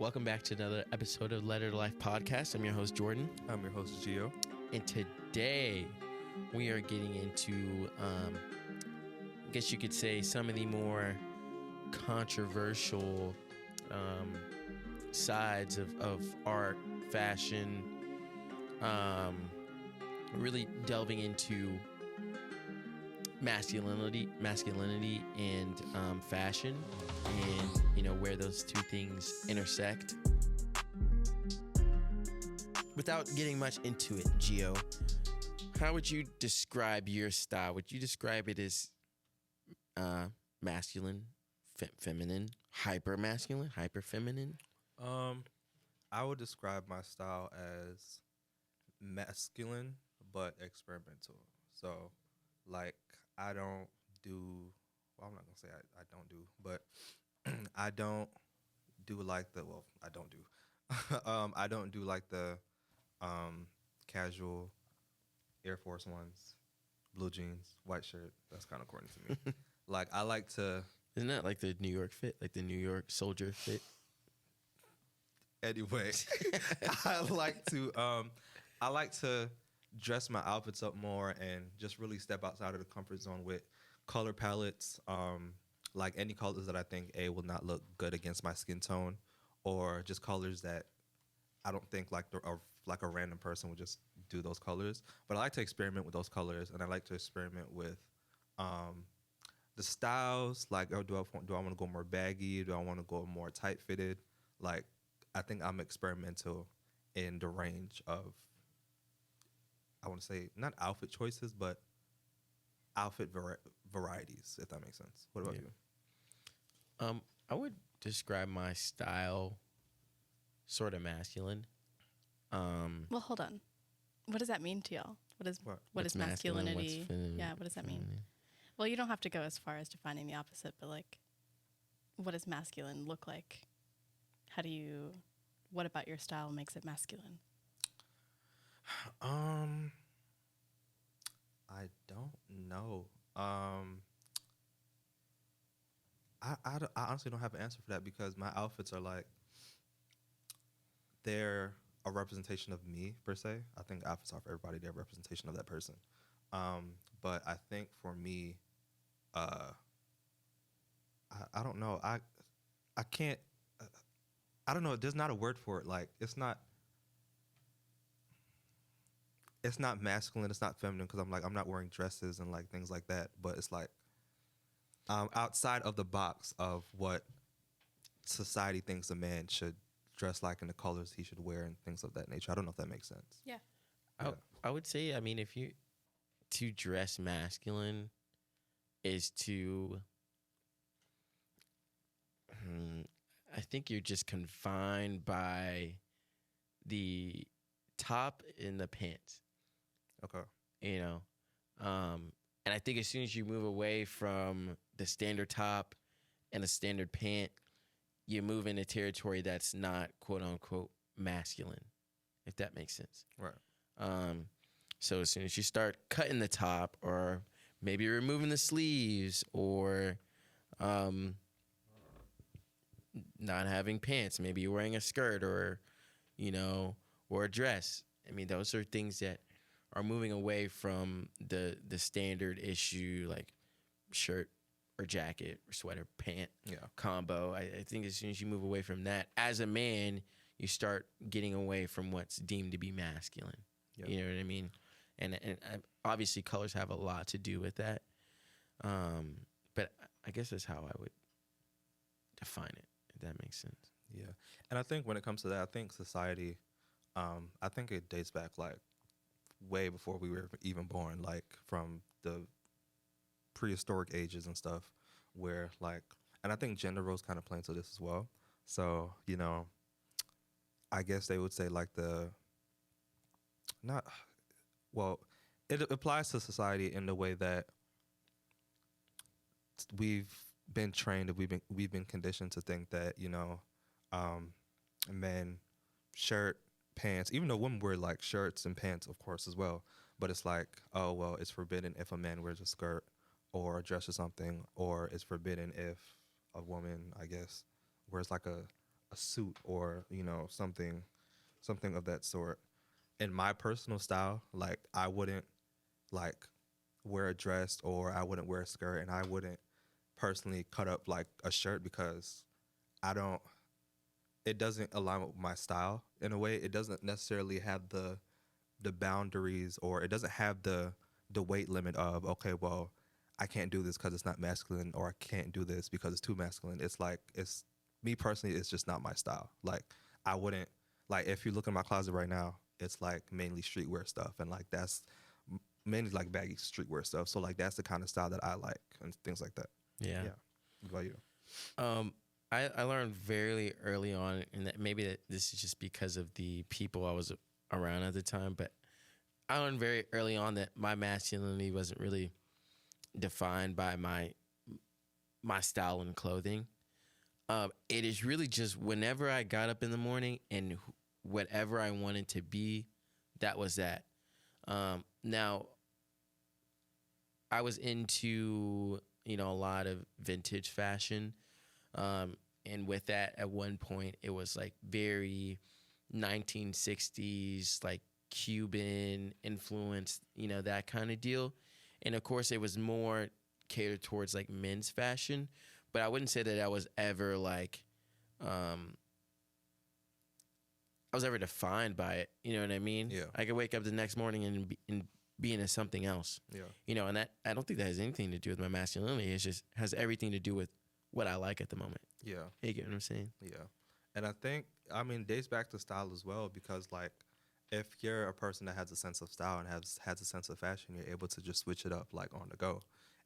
Welcome back to another episode of Letter to Life podcast. I'm your host, Jordan. I'm your host, Gio. And today we are getting into, I guess you could say, some of the more controversial sides of art, fashion, really delving into masculinity and fashion, and where those two things intersect. Without getting much into it, Gio, how would you describe your style? Would you describe it as masculine, feminine, hyper masculine, hyper feminine? I would describe my style as masculine but experimental. So, like, I don't do. Well, I'm not gonna say I don't do, but I don't do like the. Well, I don't do. I don't do like the casual Air Force Ones, blue jeans, white shirt. That's kind of corny to me. Like, I like to. Isn't that like the New York fit, like the New York soldier fit? Anyway, I like to dress my outfits up more and just really step outside of the comfort zone with color palettes. Like any colors that I think will not look good against my skin tone, or just colors that I don't think like a random person would just do those colors. But I like to experiment with those colors, and I like to experiment with the styles. Like, do I want to go more baggy? Do I want to go more tight fitted? Like, I think I'm experimental in the range of, I want to say, not outfit choices, but outfit varieties, if that makes sense. What about you? I would describe my style sort of masculine. Well, hold on. What does that mean to y'all? What is masculinity? Masculine, Yeah, what does that mean? Well, you don't have to go as far as defining the opposite, but like, what does masculine look like? What about your style makes it masculine? I don't know. I honestly don't have an answer for that, because my outfits are like, they're a representation of me, per se. I think outfits are for everybody. They're a representation of that person. But I think for me, I don't know. I can't, I don't know. There's not a word for it. Like, it's not masculine. It's not feminine, because I'm not wearing dresses and like things like that. But it's like, outside of the box of what society thinks a man should dress like and the colors he should wear and things of that nature. I don't know if that makes sense. Yeah. I would say, I mean, if you to dress masculine is to, I think you're just confined by the top and the pants. Okay. And I think as soon as you move away from the standard top and the standard pant, you move into territory that's not quote unquote masculine, if that makes sense. Right. So as soon as you start cutting the top, or maybe removing the sleeves, or not having pants, maybe you're wearing a skirt, or or a dress. I mean, those are things that are moving away from the standard issue, like shirt or jacket or sweater pant combo. I think as soon as you move away from that, as a man, you start getting away from what's deemed to be masculine. Yep. You know what I mean? And obviously colors have a lot to do with that. But I guess that's how I would define it, if that makes sense. Yeah. And I think when it comes to that, I think society, I think it dates back like way before we were even born, like from the prehistoric ages and stuff, where like, and I think gender roles kind of play into this as well. So, I guess they would say like it applies to society in the way that we've been trained, we've been conditioned to think that, men, shirt, pants, even though women wear like shirts and pants, of course, as well. But it's like, oh, well, it's forbidden if a man wears a skirt or a dress or something, or it's forbidden if a woman, I guess, wears like a a suit or something of that sort. In my personal style, like I wouldn't like wear a dress or I wouldn't wear a skirt, and I wouldn't personally cut up like a shirt because I don't. It doesn't align with my style in a way. It doesn't necessarily have the boundaries, or it doesn't have the weight limit of, okay, well, I can't do this because it's not masculine, or I can't do this because it's too masculine. It's like, it's me personally, it's just not my style. Like I wouldn't, like if you look in my closet right now, it's like mainly streetwear stuff, and like that's mainly like baggy streetwear stuff. So like that's the kind of style that I like and things like that. Yeah. Yeah. What about you? Um, I learned very early on, and that maybe that this is just because of the people I was around at the time, but I learned very early on that my masculinity wasn't really defined by my style and clothing. It is really just whenever I got up in the morning and whatever I wanted to be, that was that. Now, I was into a lot of vintage fashion, and with that, at one point, it was like very 1960s, like Cuban influence, that kind of deal. And of course, it was more catered towards like men's fashion, but I wouldn't say that I was ever like, I was ever defined by it. You know what I mean? Yeah. I could wake up the next morning and be into something else. Yeah. And that I don't think that has anything to do with my masculinity. It just has everything to do with what I like at the moment. Yeah. You get what I'm saying? Yeah. And I think, I mean, dates back to style as well, because like if you're a person that has a sense of style and has a sense of fashion, you're able to just switch it up like on the go.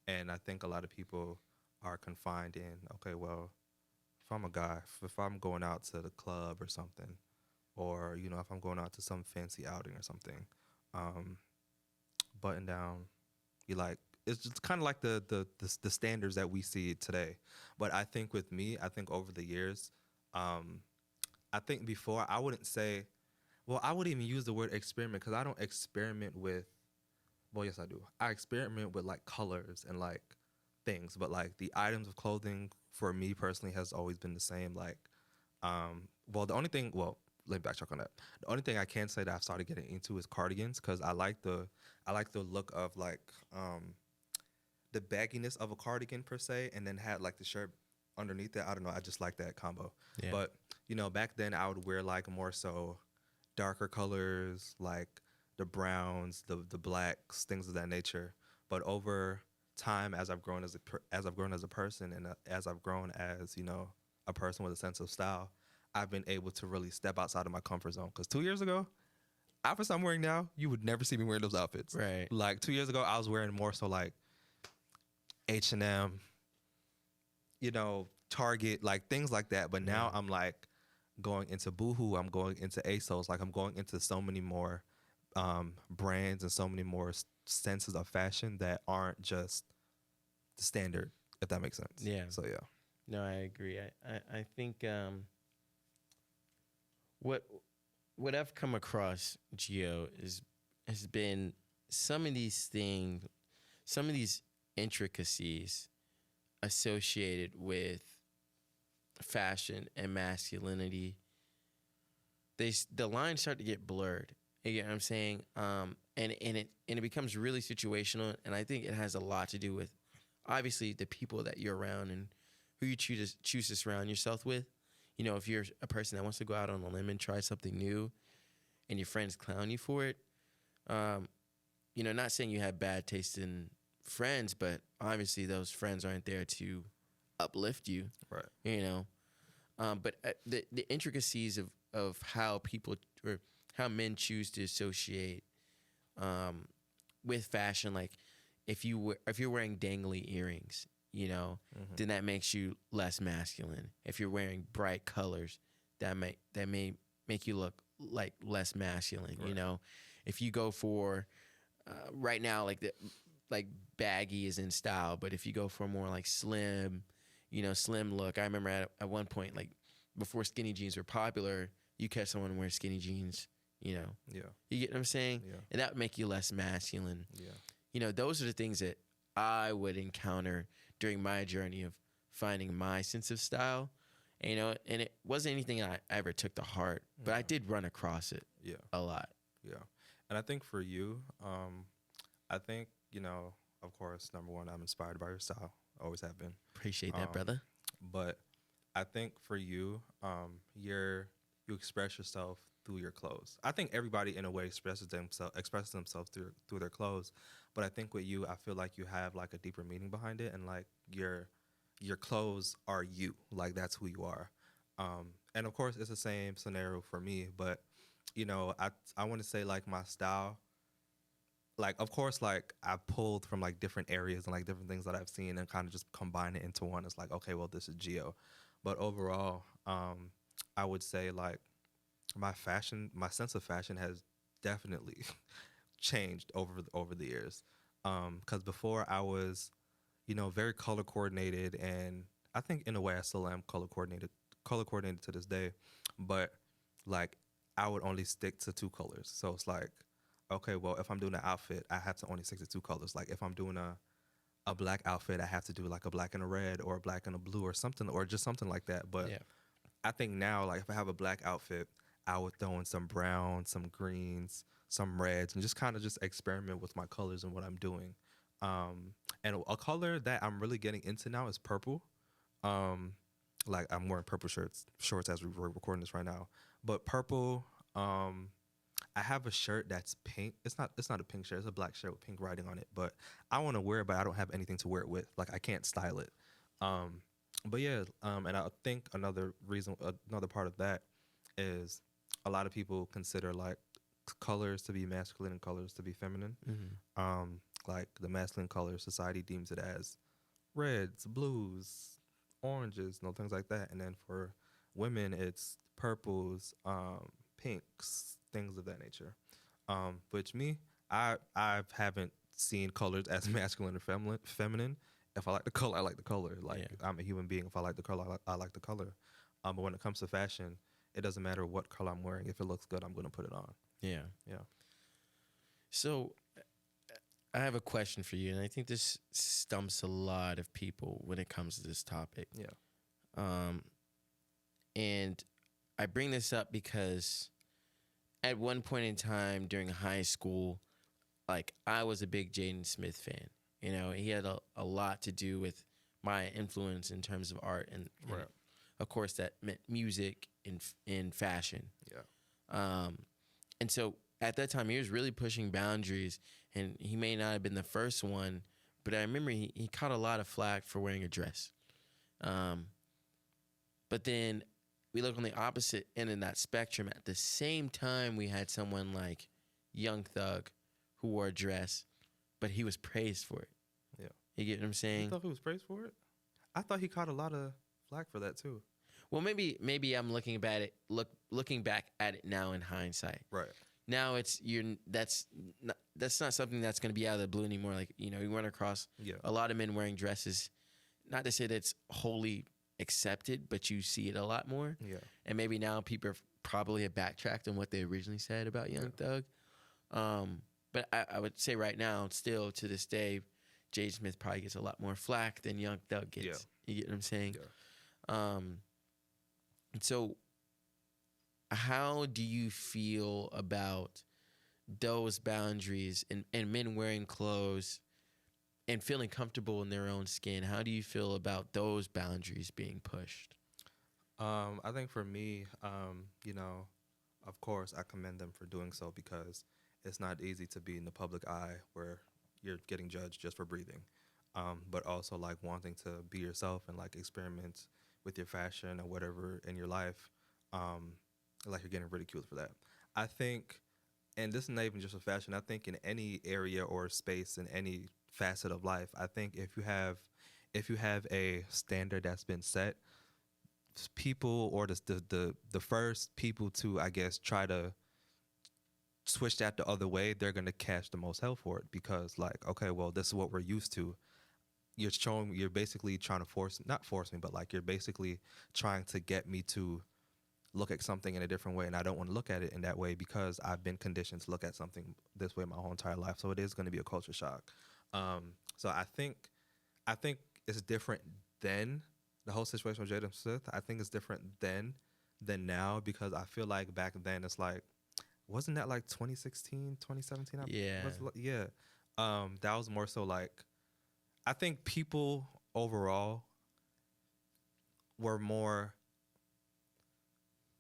And I think a lot of people are confined in, okay, well, if I'm a guy, if I'm going out to the club or something, or, if I'm going out to some fancy outing or something, button down, you like, it's just kind of like the standards that we see today. But I think with me, I think over the years, I think before I wouldn't say, well, I wouldn't even use the word experiment because I don't experiment with, well, yes, I do. I experiment with like colors and like things, but like the items of clothing for me personally has always been the same. Like, well, the only thing, well, let me backtrack on that. The only thing I can say that I've started getting into is cardigans because I like the look of like the bagginess of a cardigan per se, and then had like the shirt underneath it. I don't know. I just like that combo. Yeah. But back then I would wear like more so darker colors, like the browns, the blacks, things of that nature. But over time, as I've grown as a person, and as I've grown as a person with a sense of style, I've been able to really step outside of my comfort zone. Because 2 years ago, outfits I'm wearing now, you would never see me wearing those outfits. Right. Like 2 years ago, I was wearing more so like H&M, Target, like things like that. But now I'm like going into Boohoo, I'm going into ASOS, like I'm going into so many more brands and so many more senses of fashion that aren't just the standard, if that makes sense. Yeah. So yeah. No, I agree. I think what I've come across, Gio, has been some of these intricacies associated with fashion and masculinity. The lines start to get blurred. You get what I'm saying? And it becomes really situational, and I think it has a lot to do with obviously the people that you're around and who you choose to surround yourself with. If you're a person that wants to go out on a limb and try something new, and your friends clown you for it, not saying you have bad taste in friends, but obviously those friends aren't there to uplift you. Right. But the intricacies of how people or how men choose to associate with fashion, like if you're wearing dangly earrings, then that makes you less masculine. If you're wearing bright colors, that may make you look like less masculine. Right. If you go for right now, like baggy is in style, but if you go for more like slim look, I remember at one point, like before skinny jeans were popular, you catch someone wear skinny jeans. Yeah. You get what I'm saying? Yeah. And that would make you less masculine. Yeah. Those are the things that I would encounter during my journey of finding my sense of style. And, and it wasn't anything I ever took to heart, but I did run across it Yeah. a lot. Yeah. And I think for you, I think, of course, number one, I'm inspired by your style. Always have been. Appreciate that, Um, brother. But I think for you, you express yourself through your clothes. I think everybody in a way expresses themselves through their clothes. But I think with you, I feel like you have like a deeper meaning behind it, and like your clothes are you. Like that's who you are. And of course, it's the same scenario for me. But I want to say like my style, like of course like I pulled from like different areas and like different things that I've seen and kind of just combine it into one. It's like, okay, well, this is Geo. But overall, I would say like my sense of fashion has definitely changed over the years. Because before I was, very color coordinated, and I think in a way I still am color coordinated to this day. But like I would only stick to two colors. So it's like, okay, well, if I'm doing an outfit, I have to only stick to two colors. Like if I'm doing a black outfit, I have to do like a black and a red or a black and a blue or something, or just something like that. But Yeah. I think now, like if I have a black outfit, I would throw in some browns, some greens, some reds, and just kind of just experiment with my colors and what I'm doing. And a color that I'm really getting into now is purple. Um, like I'm wearing purple shorts as we're recording this right now. But purple, I have a shirt that's pink. It's not a pink shirt. It's a black shirt with pink writing on it. But I want to wear it, but I don't have anything to wear it with. Like I can't style it. Um, but yeah, and I think another part of that is a lot of people consider like colors to be masculine and colors to be feminine. Mm-hmm. Like the masculine color, society deems it as reds, blues, oranges, things like that. And then for women, it's purples, pinks, things of that nature. Which me, I haven't seen colors as masculine or feminine. If I like the color, I like the color. Like Yeah. I'm a human being. If I like the color, I like the color. But when it comes to fashion, it doesn't matter what color I'm wearing. If it looks good, I'm gonna put it on. Yeah. Yeah. So I have a question for you, and I think this stumps a lot of people when it comes to this topic. Yeah. Um, and I bring this up because at one point in time during high school, like I was a big Jaden Smith fan. He had a lot to do with my influence in terms of art, and Right. of course that meant music in fashion. Yeah. And so at that time, he was really pushing boundaries, and he may not have been the first one, but I remember he caught a lot of flack for wearing a dress. But then we look on the opposite end of that spectrum. At the same time, we had someone like Young Thug who wore a dress, but he was praised for it. Yeah. You get what I'm You saying? thought he was praised for it? I thought he caught a lot of flack for that too. Well, maybe I'm looking back at it now in hindsight. Right. Now that's not something that's going to be out of the blue anymore. Like you run across Yeah. a lot of men wearing dresses. Not to say that's wholly accepted, but you see it a lot more. Yeah. And maybe now people probably have backtracked on what they originally said about Young Thug. But I would say right now, still to this day, Jade Smith probably gets a lot more flack than Young Thug gets. Yeah. You get what I'm saying? Yeah. And so how do you feel about those boundaries and men wearing clothes and feeling comfortable in their own skin? How do you feel about those boundaries being pushed? I think for me, of course, I commend them for doing so because it's not easy to be in the public eye where you're getting judged just for breathing, but also like wanting to be yourself and like experiment with your fashion or whatever in your life, like you're getting ridiculed for that. I think, and this is not even just with fashion. I think in any area or space in any facet of life, I think if you have a standard that's been set, people or the first people to, I guess, try to switch that the other way, they're gonna catch the most hell for it because like, okay, well, this is what we're used to. You're basically trying to not force me, but like you're basically trying to get me to look at something in a different way, and I don't want to look at it in that way because I've been conditioned to look at something this way my whole entire life. So it is going to be a culture shock. So I think it's different then the whole situation with Jaden Smith, I think it's different then than now, because I feel like back then it's like, wasn't that like 2016, 2017? Yeah. Yeah. That was more so like, I think people overall were more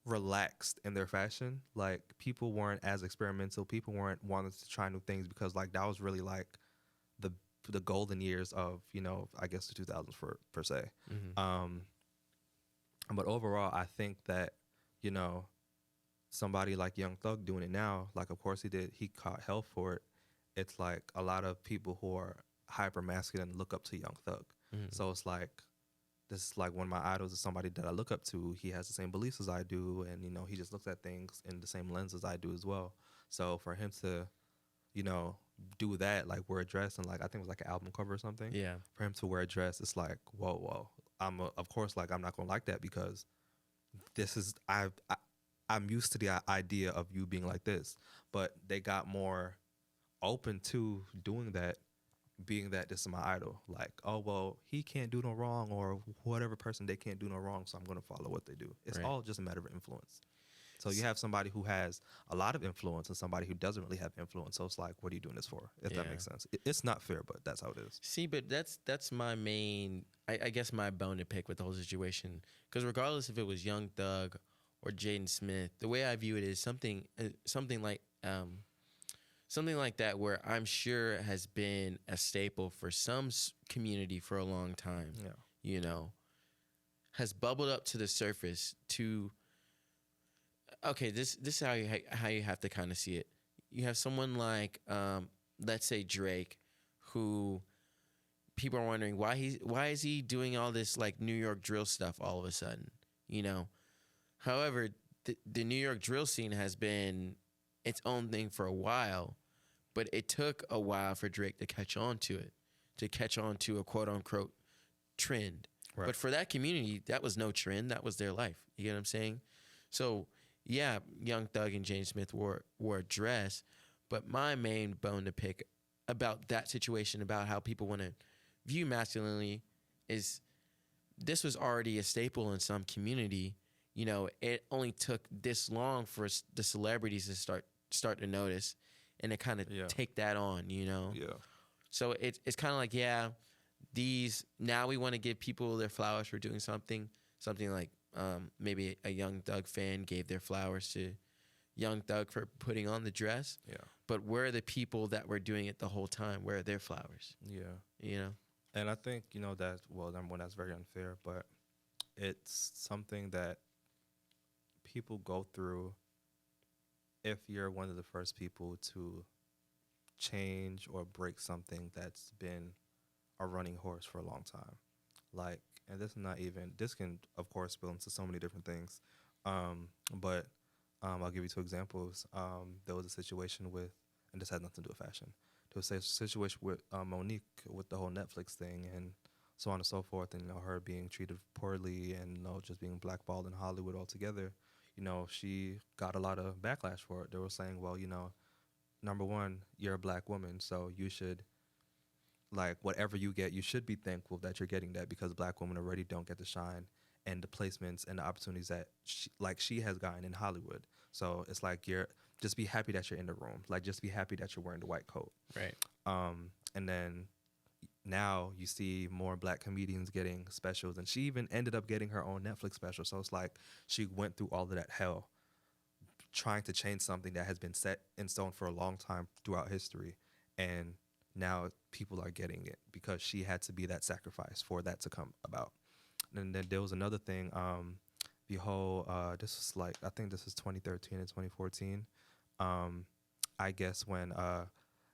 relaxed in their fashion. Like, people weren't as experimental. People weren't wanting to try new things, because like that was really like the the golden years of, I guess the 2000s for per se. Hmm. Um, but overall, I think that, you know, somebody like Young Thug doing it now, like of course he did, he caught hell for it. It's like a lot of people who are hyper masculine look up to Young Thug. Hmm. So it's like, this is like one of my idols is somebody that I look up to. He has the same beliefs as I do, and he just looks at things in the same lens as I do as well. So for him to, you know, do that, like wear a dress, and like I think it was like an album cover or something. Yeah. For him to wear a dress, it's like, whoa. Of course, like I'm not gonna like that, because this is I'm used to the idea of you being like this. But they got more open to doing that, being that this is my idol. Like, oh well, he can't do no wrong, or whatever person, they can't do no wrong, so I'm gonna follow what they do. It's Right. all just a matter of influence. So you have somebody who has a lot of influence and somebody who doesn't really have influence. So it's like, what are you doing this for? If that Yeah. makes sense. It's not fair, but that's how it is. See, but that's my main, I guess my bone to pick with the whole situation. Because regardless if it was Young Thug or Jaden Smith, the way I view it is something like that, where I'm sure has been a staple for some community for a long time. Yeah. You know, has bubbled up to the surface to. Okay, this is how you have to kind of see it. You have someone like, let's say Drake, who people are wondering why is he doing all this like New York drill stuff all of a sudden, you know? However, the New York drill scene has been its own thing for a while, but it took a while for Drake to catch on to it, to catch on to a quote unquote trend. Right. But for that community, that was no trend. That was their life. You get what I'm saying? So yeah, Young Thug and James Smith wore a dress, but my main bone to pick about that situation, about how people want to view masculinity, is this was already a staple in some community. You know, it only took this long for the celebrities to start to notice and to kind of Yeah. take that on. You know, Yeah. so it's kind of like, yeah, now we want to give people their flowers for doing something like maybe a Young Thug fan gave their flowers to Young Thug for putting on the dress. Yeah. But where are the people that were doing it the whole time? Where are their flowers? Yeah. You know? And I think, that, well, number one, that's very unfair, but it's something that people go through if you're one of the first people to change or break something that's been a running horse for a long time. Like, and this can, of course, spill into so many different things. But I'll give you two examples. There was a situation with, and this had nothing to do with fashion. There was a situation with Monique with the whole Netflix thing and so on and so forth, and her being treated poorly and just being blackballed in Hollywood altogether. She got a lot of backlash for it. They were saying, well, number one, you're a black woman, so you should, like, whatever you get, you should be thankful that you're getting that, because black women already don't get to shine and the placements and the opportunities that she has gotten in Hollywood. So it's like, just be happy that you're in the room. Like, just be happy that you're wearing the white coat. Right. And then now you see more black comedians getting specials, and she even ended up getting her own Netflix special. So it's like she went through all of that hell trying to change something that has been set in stone for a long time throughout history. And now people are getting it because she had to be that sacrifice for that to come about. And then there was another thing, the whole, this was like, I think this is 2013 and 2014. I guess when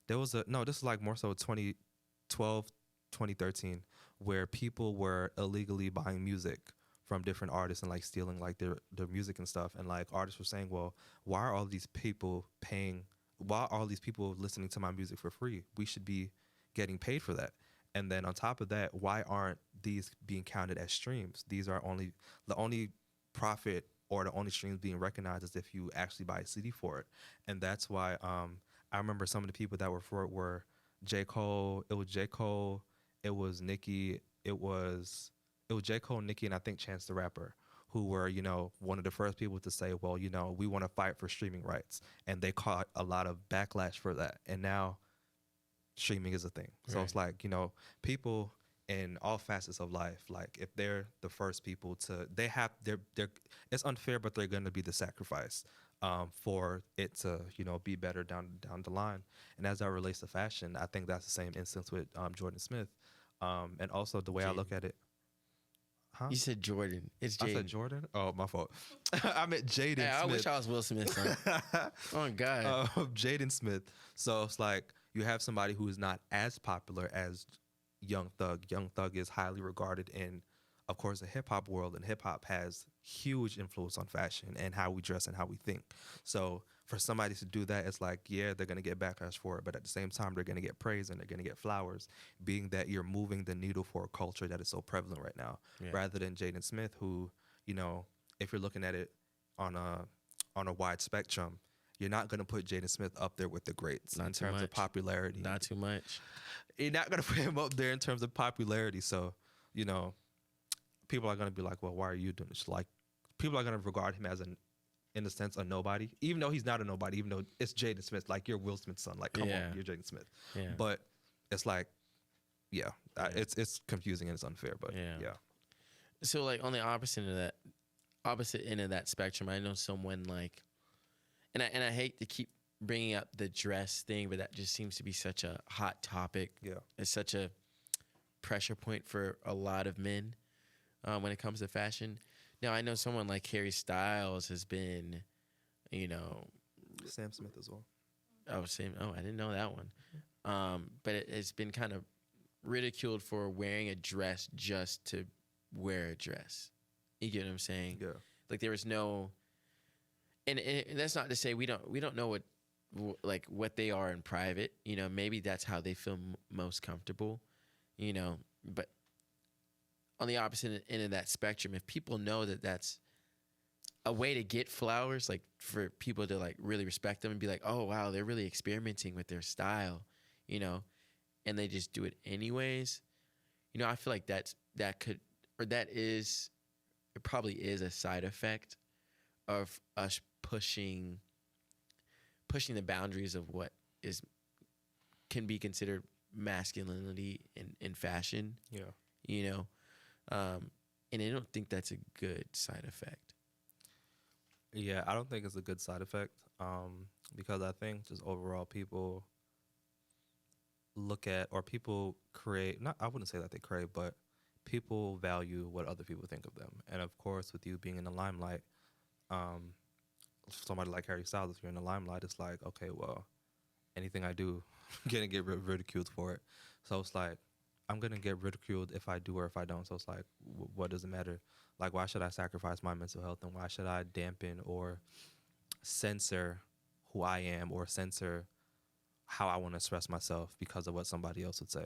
there was this is like more so 2012, 2013, where people were illegally buying music from different artists and like stealing like their music and stuff. And like artists were saying, well, why are all these people listening to my music for free? We should be getting paid for that. And then on top of that, why aren't these being counted as streams? These are the only profit or the only streams being recognized is if you actually buy a CD for it. And that's why I remember some of the people that were for it were J. Cole. It was J. Cole. It was Nicki. It was it was J. Cole, Nicki, and I think Chance the Rapper, who were, you know, one of the first people to say, well, you know, we want to fight for streaming rights. And they caught a lot of backlash for that. And now streaming is a thing. So Right. it's like, you know, people in all facets of life, like if they're the first people to, they're it's unfair, but they're going to be the sacrifice for it to, you know, be better down the line. And as that relates to fashion, I think that's the same instance with Jordan Smith. And also the way I look Jaden. at it. Huh? You said Jordan. It's I said Jaden. Jordan? Oh, my fault. I meant Jaden Hey, I Smith. wish I was Will Smith's son. Oh God. Jaden Smith. So it's like you have somebody who is not as popular as Young Thug. Young Thug is highly regarded in, of course, the hip hop world, and hip hop has huge influence on fashion and how we dress and how we think. So for somebody to do that, it's like, yeah, they're gonna get backlash for it, but at the same time, they're gonna get praise and they're gonna get flowers, being that you're moving the needle for a culture that is so prevalent right now, Yeah. rather than Jaden Smith, who, you know, if you're looking at it on a wide spectrum, you're not going to put Jaden Smith up there with the greats Not in too terms of much. popularity. Not too much. You're not going to put him up there in terms of popularity. So, you know, people are going to be like, well, why are you doing this? Like, people are going to regard him as in a sense, a nobody, even though he's not a nobody, even though it's Jaden Smith. Like, you're Will Smith's son. Like, come Yeah. on, you're Jaden Smith. Yeah. But it's like, yeah, Yeah. it's confusing and it's unfair. But yeah. So like on the opposite end of that spectrum, I know someone like, and I hate to keep bringing up the dress thing, but that just seems to be such a hot topic. Yeah. It's such a pressure point for a lot of men when it comes to fashion. Now I know someone like Harry Styles has been, you know, Sam Smith as well. I didn't know that one. But it's been kind of ridiculed for wearing a dress just to wear a dress. You get what I'm saying? Yeah. Like there was no, and that's not to say we don't know what they are in private. You know, maybe that's how they feel most comfortable. You know, but on the opposite end of that spectrum, if people know that that's a way to get flowers, like for people to like really respect them and be like, oh wow, they're really experimenting with their style, you know, and they just do it anyways. You know, I feel like it probably is a side effect of us pushing the boundaries of what can be considered masculinity in fashion. Yeah. You know, and I don't think that's a good side effect. Yeah, I don't think it's a good side effect because I think just overall people look at, or people create, I wouldn't say that they create, but people value what other people think of them. And of course, with you being in the limelight, somebody like Harry Styles, if you're in the limelight, it's like, okay, well, anything I do, I'm going to get ridiculed for it. So it's like, I'm going to get ridiculed if I do or if I don't. So it's like, what does it matter? Like, why should I sacrifice my mental health, and why should I dampen or censor who I am or censor how I want to express myself because of what somebody else would say?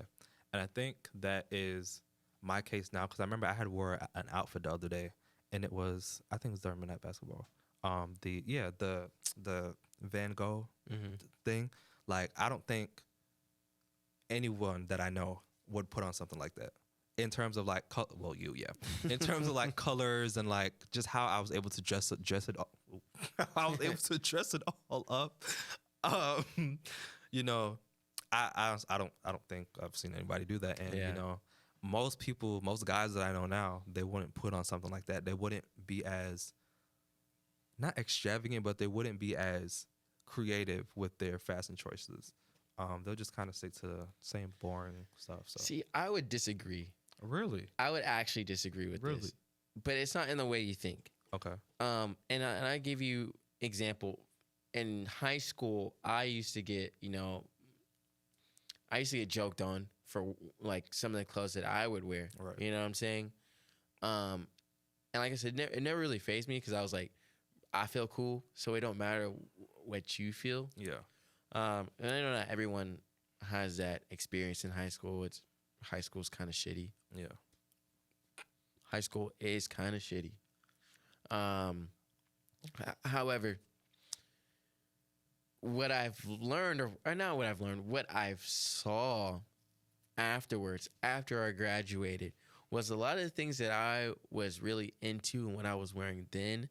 And I think that is my case now, because I remember I had wore an outfit the other day, and it was, I think it was during Midnight Basketball. The Van Gogh thing. Like, I don't think anyone that I know would put on something like that. In terms of like, in terms of like colors and like just how I was able to dress it all. I was able to dress it all up. You know, I don't think I've seen anybody do that. And you know, most guys that I know now, they wouldn't put on something like that. They wouldn't be as, not extravagant, but they wouldn't be as creative with their fashion choices. They'll just kind of stick to the same boring stuff. So. See, I would disagree. Really? I would actually disagree with this. But it's not in the way you think. Okay. And I give you example. In high school, I used to get joked on for like some of the clothes that I would wear. Right. You know what I'm saying? And like I said, it never really fazed me because I was like, I feel cool, so it don't matter what you feel. Yeah. And I know not everyone has that experience in high school. High school's kind of shitty. Yeah. High school is kind of shitty. However, what I've learned, or not what I've learned, what I've saw afterwards, after I graduated, was a lot of the things that I was really into and when I was wearing then,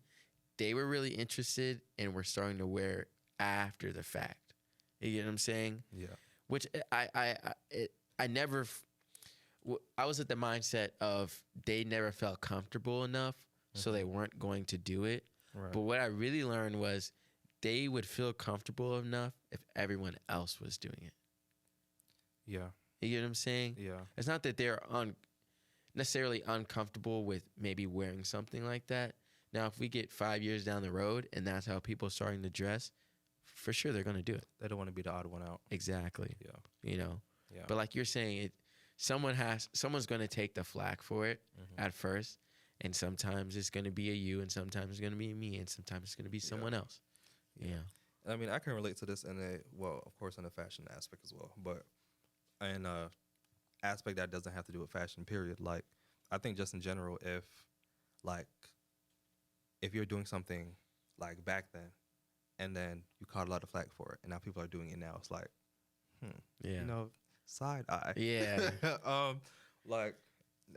they were really interested and were starting to wear after the fact. You get what I'm saying? Yeah. Which I never, I was at the mindset of they never felt comfortable enough, so they weren't going to do it. Right. But what I really learned was they would feel comfortable enough if everyone else was doing it. Yeah. You get what I'm saying? Yeah. It's not that they're necessarily uncomfortable with maybe wearing something like that. Now, if we get 5 years down the road and that's how people are starting to dress, for sure they're going to do it. They don't want to be the odd one out. Exactly. Yeah. You know? Yeah. But like you're saying, someone's going to take the flack for it at first. And sometimes it's going to be a you, and sometimes it's going to be me, and sometimes it's going to be someone else. Yeah. I mean, I can relate to this in of course, in a fashion aspect as well, but in a aspect that doesn't have to do with fashion, period. Like, I think just in general, if you're doing something like back then, and then you caught a lot of flack for it, and now people are doing it now, it's like, Yeah. you know, side eye. Yeah. Like,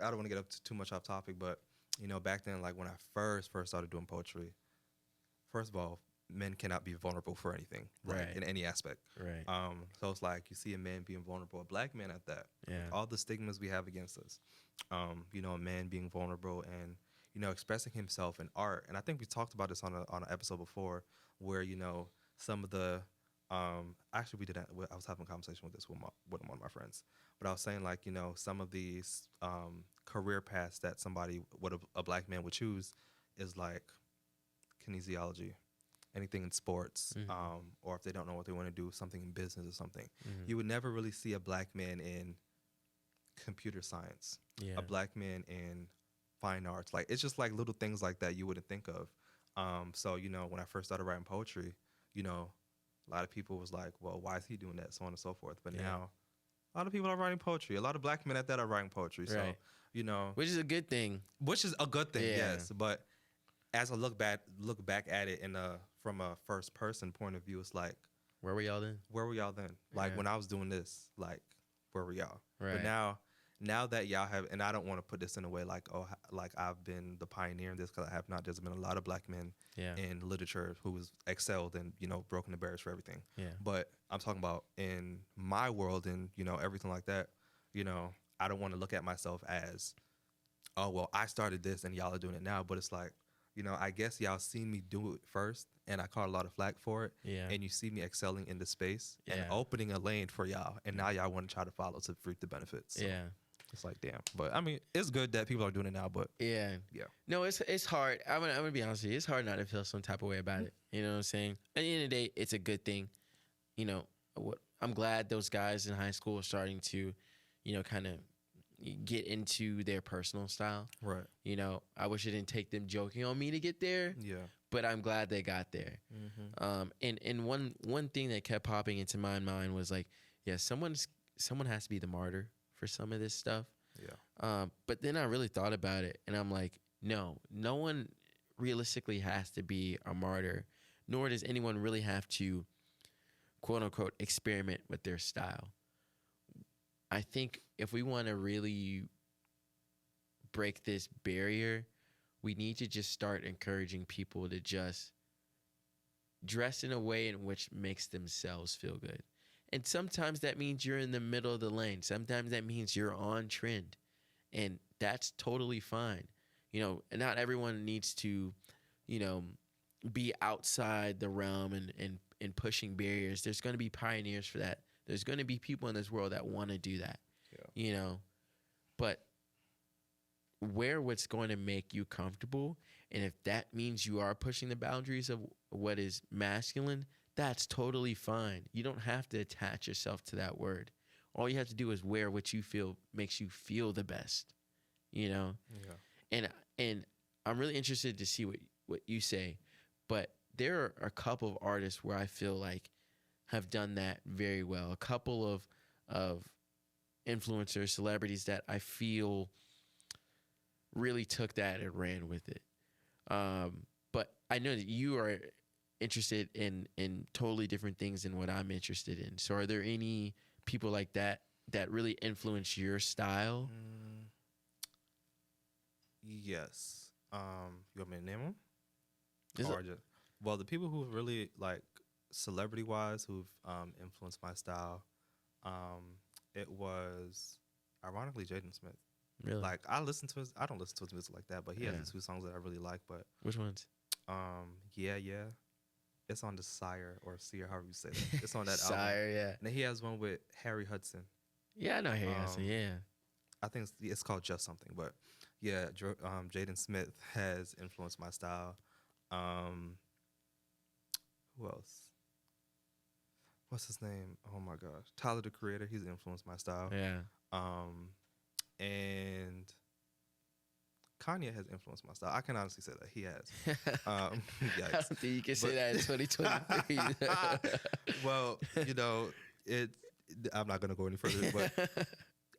I don't want to get up too much off topic, but you know, back then, like when I first started doing poetry, first of all, men cannot be vulnerable for anything, Right. in any aspect. Right. So it's like you see a man being vulnerable, a black man at that. Yeah. All the stigmas we have against us. You know, a man being vulnerable and, you know, expressing himself in art. And I think we talked about this on an episode before where, you know, some of the actually we did that. I was having a conversation with this with one of my friends, but I was saying, like, you know, some of these career paths that somebody, what a black man would choose is like kinesiology, anything in sports, or if they don't know what they want to do, something in business or something. You would never really see a black man in computer science, Yeah. a black man in fine arts. Like, it's just like little things like that you wouldn't think of. So, you know, when I first started writing poetry, you know, a lot of people was like, well, why is he doing that? So on and so forth. But now a lot of people are writing poetry. A lot of black men at that are writing poetry. So, Right. you know, Which is a good thing. which is a good thing, Yeah. yes. But as I look back at it from a first person point of view, it's like, Where were y'all then? where were y'all then? Like, Yeah. when I was doing this, like, where were y'all? Right. But now that y'all have, and I don't want to put this in a way like, oh, like I've been the pioneer in this, because I have not. There's been a lot of black men Yeah. in literature who has excelled and, you know, broken the barriers for everything. Yeah. But I'm talking about in my world and, you know, everything like that, you know, I don't want to look at myself as, oh, well, I started this and y'all are doing it now. But it's like, you know, I guess y'all seen me do it first and I caught a lot of flack for it. Yeah. And you see me excelling in the space and Yeah. opening a lane for y'all. And now y'all want to try to follow to reap the benefits. So Yeah. it's like, damn. But I mean, it's good that people are doing it now, but Yeah. yeah. No, it's hard. I'm gonna be honest with you. It's hard not to feel some type of way about it. You know what I'm saying? At the end of the day, it's a good thing. You know, I'm glad those guys in high school are starting to, you know, kind of get into their personal style. Right. You know, I wish it didn't take them joking on me to get there, Yeah. but I'm glad they got there. And one thing that kept popping into my mind was like, yeah, someone has to be the martyr for some of this stuff. Yeah. But then I really thought about it, and I'm like, no one realistically has to be a martyr, nor does anyone really have to, quote unquote, experiment with their style. I think if we want to really break this barrier, we need to just start encouraging people to just dress in a way in which makes themselves feel good. And sometimes that means you're in the middle of the lane. Sometimes that means you're on trend. And that's totally fine. You know, and not everyone needs to, you know, be outside the realm and pushing barriers. There's going to be pioneers for that. There's going to be people in this world that want to do that. Yeah. You know, but wear what's going to make you comfortable. And if that means you are pushing the boundaries of what is masculine, that's totally fine. You don't have to attach yourself to that word. All you have to do is wear what you feel makes you feel the best, you know? Yeah. And I'm really interested to see what you say, but there are a couple of artists where I feel like have done that very well. A couple of influencers, celebrities that I feel really took that and ran with it. But I know that you are interested in totally different things than what I'm interested in. So are there any people like that really influence your style? Yes. You want me to name them? Is Or it- just, well, the people who really like celebrity wise who've influenced my style, it was ironically Jaden Smith. really? Like I don't listen to his music like that, but he has Yeah. the two songs that I really like. But Which ones? yeah, it's on the Sire or Seer, however you say that. It's on that album. Sire, yeah. And then he has one with Harry Hudson. Yeah, I know Harry Hudson, Um, yeah. I think it's called Just Something, but yeah, Jaden Smith has influenced my style. Um, who else? What's his name? Oh my gosh, Tyler the Creator. He's influenced my style. Yeah. And Kanye has influenced my style. I can honestly say that he has. I Yikes. don't think you can say that in 2023. Well, it. I'm not gonna go any further, but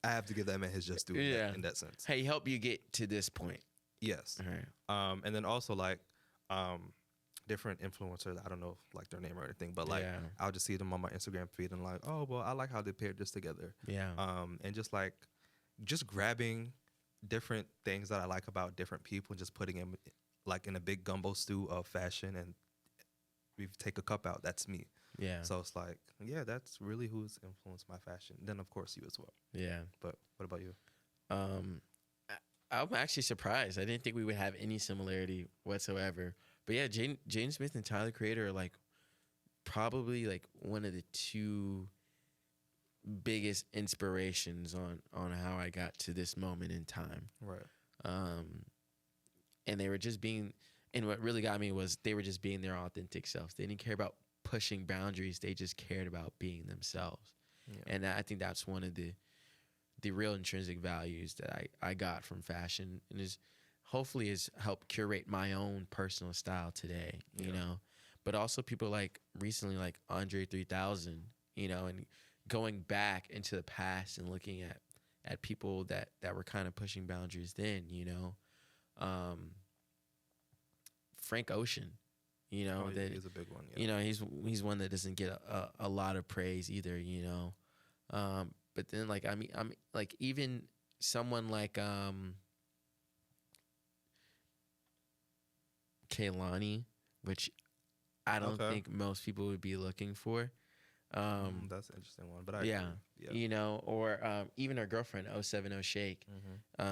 I have to give that man his just due Yeah. in that sense. Hey, help you get to this point. Yes. All right. And then also like different influencers. I don't know like their name or anything, but like Yeah. I'll just see them on my Instagram feed and like, oh well, I like how they paired this together. Yeah. And just grabbing different things that I like about different people and just putting them like in a big gumbo stew of fashion and we take a cup out. That's me. Yeah. So it's like, yeah, that's really who's influenced my fashion. Then of course you as well. Yeah. But what about you? I'm actually surprised. I didn't think we would have any similarity whatsoever. But yeah, Jane Smith and Tyler Creator are like probably like one of the two biggest inspirations on how I got to this moment in time. Right. And they were just being, and what really got me was they were just being their authentic selves. They didn't care about pushing boundaries. They just cared about being themselves. Yeah. And I think that's one of the real intrinsic values that I got from fashion, and is hopefully has helped curate my own personal style today, you know. But also people like recently like Andre 3000, and going back into the past and looking at people that were kind of pushing boundaries then, Frank Ocean, that is a big one. Yeah. he's one that doesn't get a lot of praise either, but then like I'm like even someone like Kehlani, which I don't Okay. think most people would be looking for. That's an interesting one. But I agree. Yeah. Or even her girlfriend 070 Shake.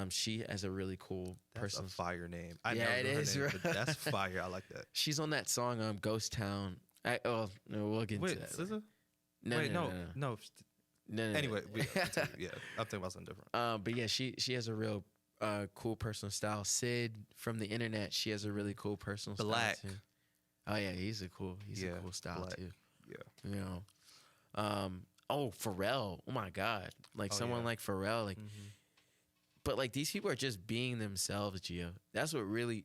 She has a really cool That's personal. a fire name. I Yeah, never it knew her is, name, bro. but that's fire. I like that. She's on that song Ghost Town. No, we'll get into Wait, that. SZA? No, Wait, no. no. Anyway, yeah, I'm thinking about something different. But yeah, she has a real cool personal style. Sid from the internet, she has a really cool personal Black. style too. Oh yeah, he's a cool style Black. too. Yeah. Pharrell. Oh my God. Like someone like Pharrell, like but like these people are just being themselves, Gio. That's what really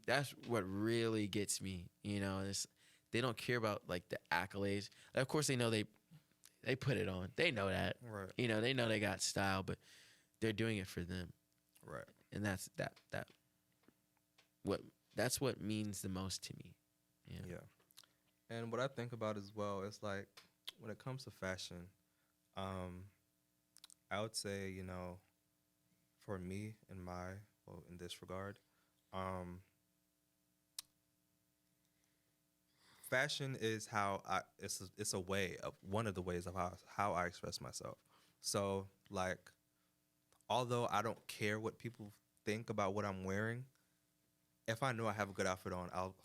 gets me. They don't care about like the accolades. Of course they know they put it on. They know that. Right. They know they got style, but they're doing it for them. Right. And that's what means the most to me. Yeah. And what I think about as well is like when it comes to fashion, I would say, for me in this regard, fashion is it's a way of one of the ways of how I express myself. So like, although I don't care what people think about what I'm wearing, if I know I have a good outfit on, I'll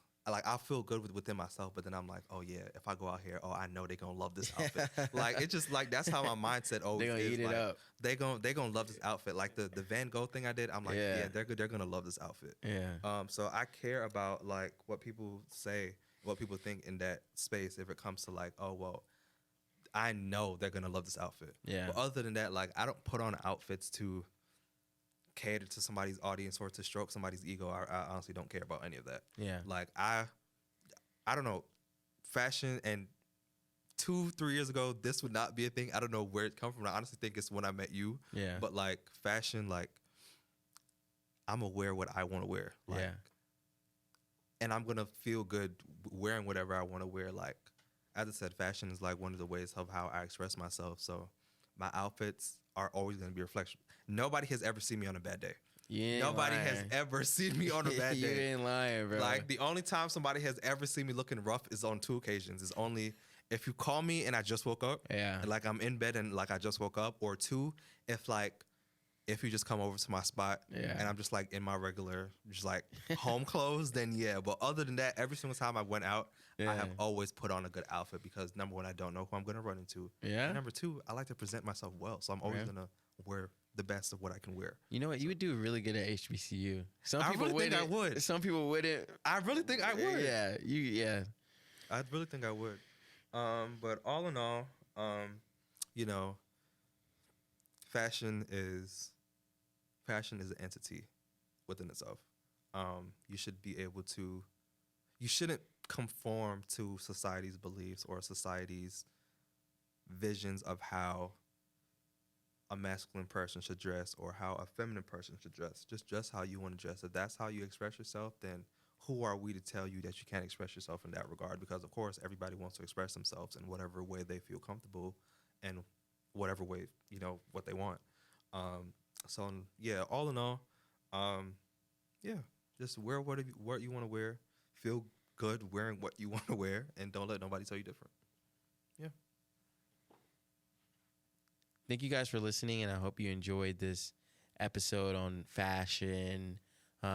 feel good within myself. But then I'm like, oh yeah, if I go out here, I know they're gonna love this outfit. Like it's just like that's how my mindset always They're gonna is. eat it Like, up. They gonna love this outfit. Like the Van Gogh thing I did, I'm like, yeah, they're gonna love this outfit. Yeah. So I care about like what people say, what people think in that space. If it comes to like, oh well, I know they're gonna love this outfit. Yeah. But other than that, like I don't put on outfits to cater to somebody's audience or to stroke somebody's ego. I honestly don't care about any of that. Yeah. Like I don't know, fashion, and 2-3 years ago this would not be a thing. I don't know where it come from. I honestly think it's when I met you. Yeah. But like fashion, like I'm gonna wear what I want to wear. Like, Yeah. And I'm gonna feel good wearing whatever I want to wear. Like as I said, fashion is like one of the ways of how I express myself. So my outfits are always gonna be a reflection. Nobody has ever seen me on a bad day. You ain't Nobody has lying. ever seen me on a bad You day. ain't lying, bro. Like the only time somebody has ever seen me looking rough is on 2 occasions. It's only if you call me and I just woke up, Yeah. and like I'm in bed and like I just woke up, or 2, if you just come over to my spot Yeah. and I'm just like in my regular, just like home clothes, then yeah. But other than that, every single time I went out, Yeah. I have always put on a good outfit because number 1, I don't know who I'm gonna run into. Yeah. And number 2, I like to present myself well, so I'm always Yeah. gonna wear the best of what I can wear. You know what? You would do really good at HBCU. Some I people really think I wouldn't. would. Some people wouldn't. I really think I would. Yeah. Yeah. I really think I would. But all in all, you know, fashion is an entity within itself. You should be able to. You shouldn't conform to society's beliefs or society's visions of how a masculine person should dress or how a feminine person should dress. Just dress how you want to dress. If that's how you express yourself, then who are we to tell you that you can't express yourself in that regard? Because of course, everybody wants to express themselves in whatever way they feel comfortable and whatever way, what they want. So yeah, all in all, yeah, just wear what you want to wear. Feel good wearing what you want to wear, and don't let nobody tell you different. Yeah. Thank you guys for listening, and I hope you enjoyed this episode on fashion,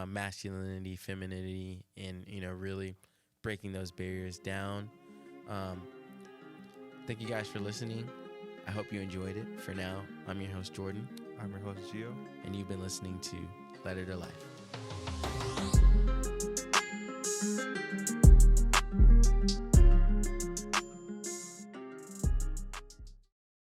masculinity, femininity, and really breaking those barriers down. Thank you guys for listening. I hope you enjoyed it. For now, I'm your host Jordan. I'm your host Gio, and you've been listening to Letter to Life.